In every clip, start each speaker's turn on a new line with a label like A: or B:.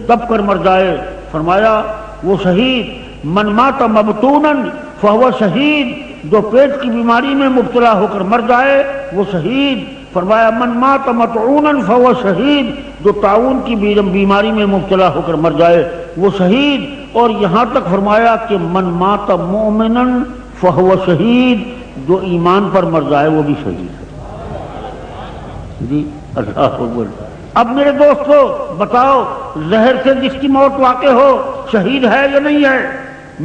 A: دب کر مر جائے، فرمایا وہ شہید من مات مبتونا فہو شہید، جو پیٹ کی بیماری میں مبتلا ہو کر مر جائے وہ شہید۔ فرمایا من مات مطعونا فہو شہید، جو طاعون کی بیماری میں مبتلا ہو کر مر جائے وہ شہید۔ اور یہاں تک فرمایا کہ من مات مؤمنا فہو شہید، جو ایمان پر مر جائے وہ بھی شہید ہے۔ جی اللہ اکبر۔ اب میرے دوستو بتاؤ، زہر سے جس کی موت واقع ہو شہید ہے یا نہیں ہے؟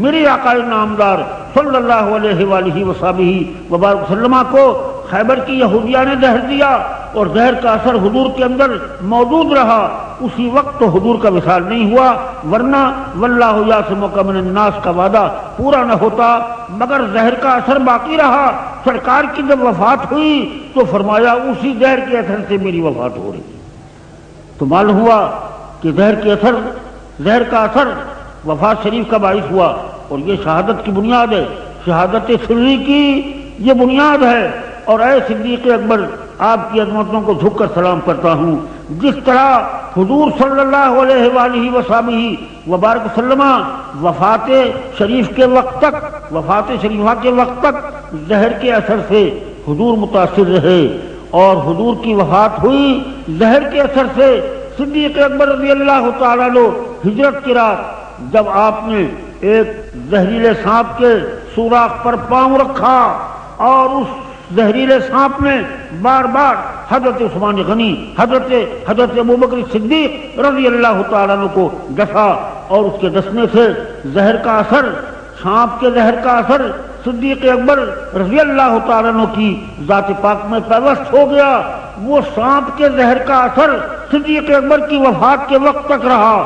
A: میرے آقا نامدار صلی اللہ علیہ وآلہ وصحبہ وبارک وسلم کو خیبر کی یہودیہ نے زہر دیا اور زہر کا اثر حضور کے اندر موجود رہا، اسی وقت تو حضور کا وصال نہیں ہوا، ورنہ واللہ یعصمک من الناس کا وعدہ پورا نہ ہوتا، مگر زہر کا اثر باقی رہا۔ سرکار کی جب وفات ہوئی تو فرمایا اسی زہر کے اثر سے میری وفات ہو رہی ہے۔ تو معلوم ہوا کہ زہر کا اثر وفات شریف کا باعث ہوا، اور یہ شہادت کی بنیاد ہے، شہادت سری کی یہ بنیاد ہے۔ اور اے صدیق اکبر، آپ کی عظمتوں کو جھک کر سلام کرتا ہوں۔ جس طرح حضور صلی اللہ علیہ وآلہ وصحبہ وبارک وسلم وفات شریفہ کے وقت تک زہر کے اثر سے حضور متاثر رہے، اور حضور کی وفات ہوئی زہر کے اثر سے۔ صدیق اکبر رضی اللہ تعالیٰ عنہ ہجرت کی رات جب آپ نے ایک زہریلے سانپ کے سوراخ پر پاؤں رکھا اور اس زہریلے سانپ نے بار بار حضرت عثمان غنی، حضرت ابوبکر صدیق رضی اللہ تعالیٰ عنہ کو ڈسا، اور اس کے ڈسنے سے زہر کا اثر، سانپ کے زہر کا اثر صدیق اکبر رضی اللہ تعالیٰ عنہ کی ذات پاک میں پیوست ہو گیا۔ وہ سانپ کے زہر کا اثر صدیق اکبر کی وفات کے وقت تک رہا،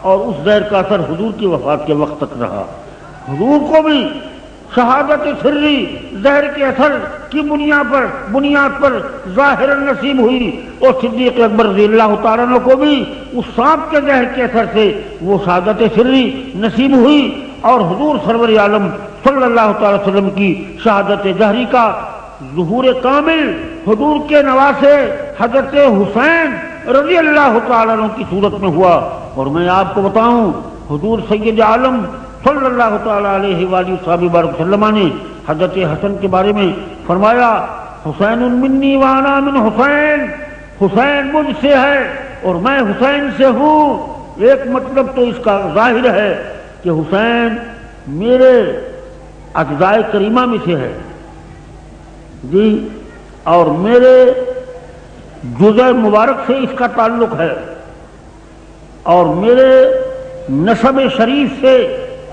A: اور اس زہر کا اثر حضور کی وفات کے وقت تک رہا۔ حضور کو بھی شہادت سری زہر کے اثر کی بنیاد پر ظاہر نصیب ہوئی، اور صدیق اکبر رضی اللہ تعالیٰ عنہ کو بھی اس سانپ کے زہر کے اثر سے وہ شہادت سری نصیب ہوئی، اور حضور سرور عالم صلی اللہ تعالی وسلم کی شہادت جہری کا ظہور کامل حضور کے نواسے حضرت حسین رضی اللہ تعالیٰ عنہ کی صورت میں ہوا۔ اور میں آپ کو بتاؤں، حضور سید عالم صلی اللہ تعالیٰ علیہ وآلہ وسلم نے حضرت حسن کے بارے میں فرمایا حسین منی وانا من حسین، حسین مجھ سے ہے اور میں حسین سے ہوں۔ ایک مطلب تو اس کا ظاہر ہے کہ حسین میرے اجزائے کریمہ میں سے ہے جی، اور میرے جزء مبارک سے اس کا تعلق ہے، اور میرے نسب شریف سے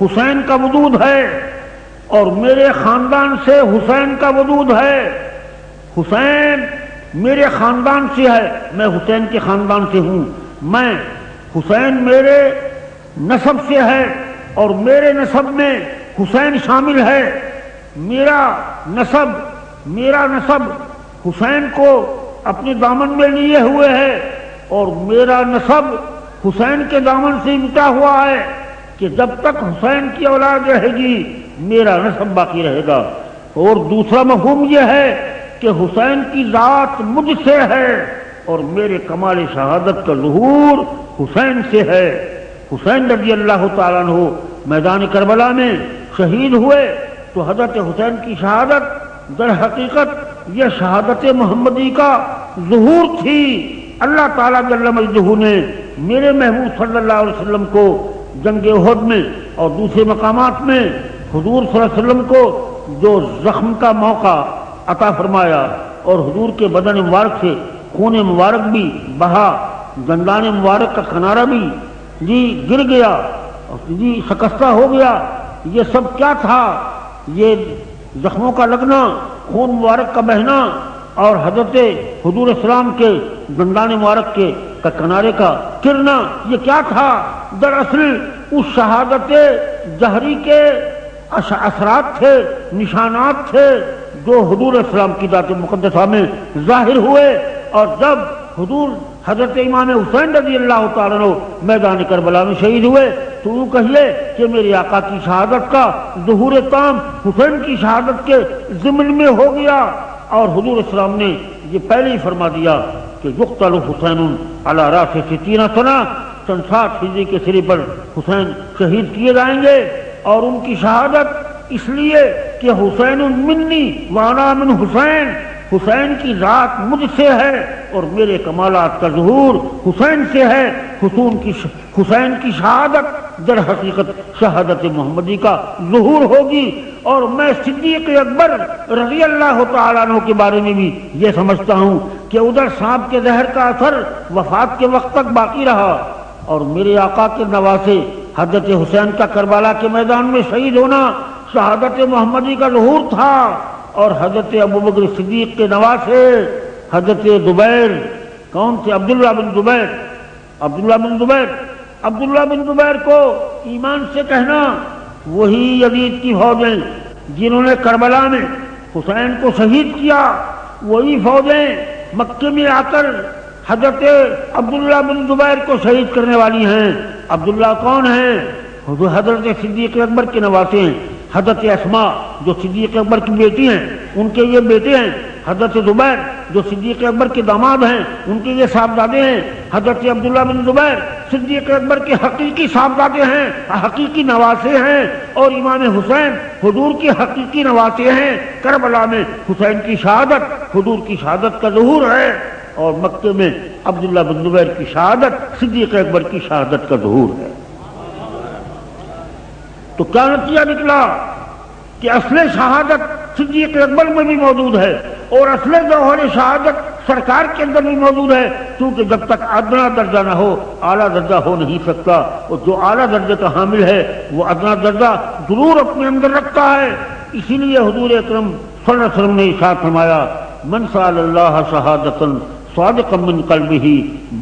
A: حسین کا وجود ہے، اور میرے خاندان سے حسین کا وجود ہے۔ حسین میرے خاندان سے ہے، میں حسین کے خاندان سے ہوں، میں حسین میرے نسب سے ہے، اور میرے نسب میں حسین شامل ہے۔ میرا نسب حسین کو اپنے دامن میں لیے ہوئے ہے، اور میرا نسب حسین کے دامن سے مٹا ہوا ہے کہ جب تک حسین کی اولاد رہے گی میرا نسب باقی رہے گا۔ اور دوسرا مفہوم یہ ہے کہ حسین کی ذات مجھ سے ہے، اور میرے کمال شہادت کا ظہور حسین سے ہے۔ حسین رضی اللہ تعالیٰ عنہ میدان کربلا میں شہید ہوئے تو حضرت حسین کی شہادت در حقیقت یہ شہادت محمدی کا ظہور تھی۔ اللہ تعالیٰ جل مجدہ نے میرے محبوب صلی اللہ علیہ وسلم کو جنگ احد میں اور دوسرے مقامات میں حضور صلی اللہ علیہ وسلم کو جو زخم کا موقع عطا فرمایا، اور حضور کے بدن مبارک سے خون مبارک بھی بہا، دندان مبارک کا کنارہ بھی گر گیا، شکستہ ہو گیا۔ یہ سب کیا تھا؟ یہ زخموں کا لگنا، خون مبارک کا بہنا، اور حضرت حضور اسلام کے دندان مبارک کے کنارے کا گرنا، یہ کیا تھا؟ دراصل اس شہادت جہری کے اثرات تھے، نشانات تھے جو حضور اسلام کی ذات مقدسہ میں ظاہر ہوئے۔ اور جب حضور حضرت امام حسین رضی اللہ تعالیٰ عنہ میدان کربلا میں شہید ہوئے تو یوں کہیے کہ میرے آقا کی شہادت کا ظہور تام حسین کی شہادت کے ضمن میں ہو گیا، اور حضور اسلام نے یہ پہلے ہی فرما دیا کہ یقتل حسین علی راس 60 سنہ، 60 ہجری کے سرے پر حسین شہید کیے جائیں گے، اور ان کی شہادت اس لیے کہ حسین منی وانا من حسین، حسین کی ذات مجھ سے ہے اور میرے کمالات کا ظہور حسین سے ہے۔ حسین کی شہادت در حقیقت شہادت محمدی کا ظہور ہوگی، اور میں صدیق اکبر رضی اللہ تعالیٰ عنہ کے بارے میں بھی یہ سمجھتا ہوں کہ ادھر سانپ کے زہر کا اثر وفات کے وقت تک باقی رہا، اور میرے آقا کے نواسے حضرت حسین کا کربلا کے میدان میں شہید ہونا شہادت محمدی کا ظہور تھا، اور حضرت ابوبکر صدیق کے نواسے حضرت زبیر، کون تھے؟ عبداللہ بن زبیر کو ایمان سے کہنا، وہی یزید کی فوجیں جنہوں نے کربلا میں حسین کو شہید کیا، وہی فوجیں مکے میں آ کر حضرت عبداللہ بن زبیر کو شہید کرنے والی ہیں۔ عبداللہ کون ہیں؟ حضرت صدیق اکبر کے نواسے ہیں۔ حضرت اسماء جو صدیق اکبر کی بیٹی ہیں ان کے یہ بیٹے ہیں، حضرت زبیر جو صدیق اکبر کے داماد ہیں ان کے یہ صاحبزادے ہیں، حضرت عبداللہ بن زبیر صدیق اکبر کے حقیقی صاحبزادے ہیں، حقیقی نواسے ہیں، اور امام حسین حضور کے حقیقی نواسے ہیں۔ کربلا میں حسین کی شہادت حضور کی شہادت کا ظہور ہے، اور مکے میں عبداللہ بن زبیر کی شہادت صدیق اکبر کی شہادت کا ظہور ہے۔ تو کیا نتیجہ نکلا کہ اصل شہادت صدیق اکبر میں بھی موجود ہے، اور اصل جوہر شہادت سرکار کے اندر بھی موجود ہے، کیونکہ جب تک ادنا درجہ نہ ہو اعلیٰ درجہ ہو نہیں سکتا، اور جو اعلیٰ درجے کا حامل ہے وہ ادنا درجہ ضرور اپنے اندر رکھتا ہے۔ اسی لیے حضور اکرم صلی اللہ علیہ وسلم نے ارشاد فرمایا، من سأل اللہ شہادۃ صادقا من قلبہ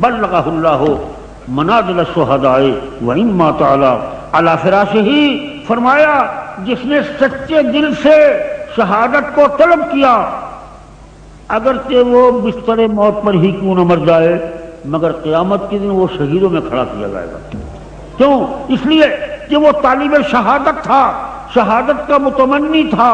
A: بلغہ اللہ منازل الشہداء وإن مات علی فراشہ، فرمایا جس نے سچے دل سے شہادت کو طلب کیا، اگرچہ وہ بستر موت پر ہی کیوں نہ مر جائے، مگر قیامت کے دن وہ شہیدوں میں کھڑا کیا جائے گا۔ کیوں؟ اس لیے کہ وہ طالب شہادت تھا، شہادت کا متمنی تھا،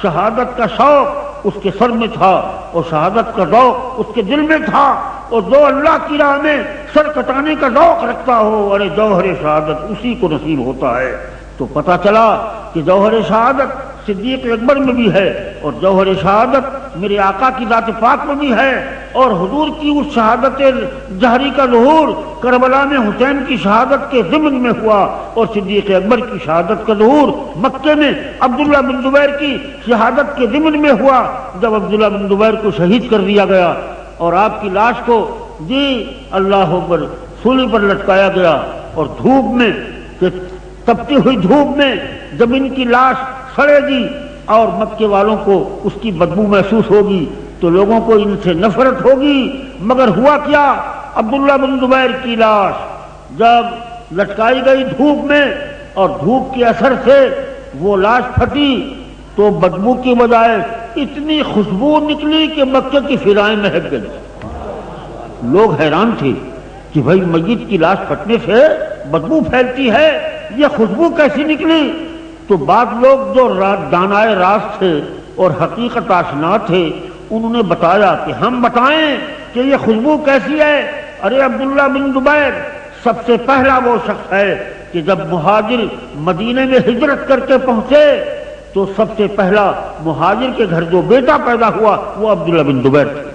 A: شہادت کا شوق اس کے سر میں تھا، اور شہادت کا ذوق اس کے دل میں تھا، اور جو اللہ کی راہ میں سر کٹانے کا ذوق رکھتا ہو، ارے جوہر شہادت اسی کو نصیب ہوتا ہے۔ تو پتہ چلا کہ جوہر شہادت صدیق اکبر میں بھی ہے، اور جوہر شہادت میرے آقا کی ذات پاک میں بھی ہے، اور حضور کی اس شہادت جہری کا ظہور کربلا میں حسین کی شہادت کے ضمن میں ہوا، اور صدیق اکبر کی شہادت کا ظہور مکے میں عبداللہ بن زبیر کی شہادت کے ضمن میں ہوا، جب عبداللہ بن زبیر کو شہید کر دیا گیا، اور آپ کی لاش کو اللہ پر سولی پر لٹکایا گیا، اور دھوپ میں تپتی ہوئی دھوپ میں جب ان کی لاش سڑے گی اور مکے والوں کو اس کی بدبو محسوس ہوگی تو لوگوں کو ان سے نفرت ہوگی، مگر ہوا کیا؟ عبداللہ بن زبیر کی لاش جب لٹکائی گئی دھوپ میں، اور دھوپ کے اثر سے وہ لاش پھٹی، تو بدبو کی بجائے اتنی خوشبو نکلی کہ مکے کی فضائیں مہک گئی۔ لوگ حیران تھے کہ بھائی میت کی لاش پھٹنے سے بدبو پھیلتی ہے، یہ خوشبو کیسی نکلی؟ تو بعض لوگ جو دانائے راز تھے اور حقیقت آشنا تھے انہوں نے بتایا کہ ہم بتائیں کہ یہ خوشبو کیسی ہے؟ ارے عبداللہ بن زبیر سب سے پہلا وہ شخص ہے کہ جب مہاجر مدینے میں ہجرت کر کے پہنچے تو سب سے پہلا مہاجر کے گھر جو بیٹا پیدا ہوا وہ عبداللہ بن زبیر تھے،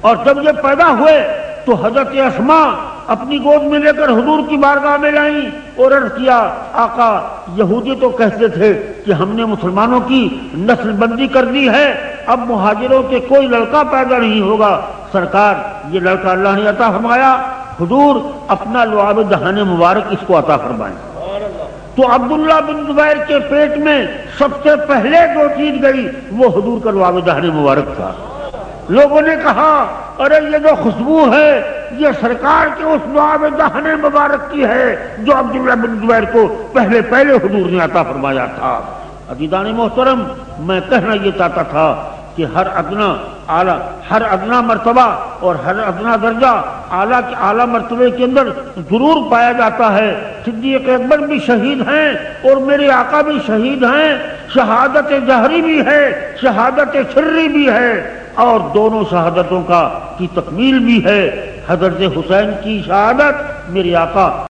A: اور جب یہ پیدا ہوئے تو حضرت اسماء اپنی گود میں لے کر حضور کی بارگاہ میں لائیں اور عرض کیا، آقا یہودی تو کہتے تھے کہ ہم نے مسلمانوں کی نسل بندی کر دی ہے، اب مہاجروں کے کوئی لڑکا پیدا نہیں ہوگا، سرکار یہ لڑکا اللہ نے عطا فرمایا، حضور اپنا لعاب دہان مبارک اس کو عطا فرمائیں۔ تو عبداللہ بن زبیر کے پیٹ میں سب سے پہلے جو چیز گئی وہ حضور کا لعاب دہان مبارک تھا۔ لوگوں نے کہا ارے یہ جو خوشبو ہے یہ سرکار کے اس لعاب دہن مبارک کی ہے جو عبداللہ بن زبیر کو پہلے حضور نے عطا فرمایا تھا۔ عزیزان محترم، میں کہنا یہ چاہتا تھا کہ ہر ادنا مرتبہ اور ہر ادنا درجہ اعلیٰ مرتبے کے اندر ضرور پایا جاتا ہے۔ صدیق اکبر بھی شہید ہیں اور میرے آقا بھی شہید ہیں، شہادت جہری بھی ہے، شہادت سری بھی ہے، اور دونوں شہادتوں کی تکمیل بھی ہے۔ حضرت حسین کی شہادت میرے آقا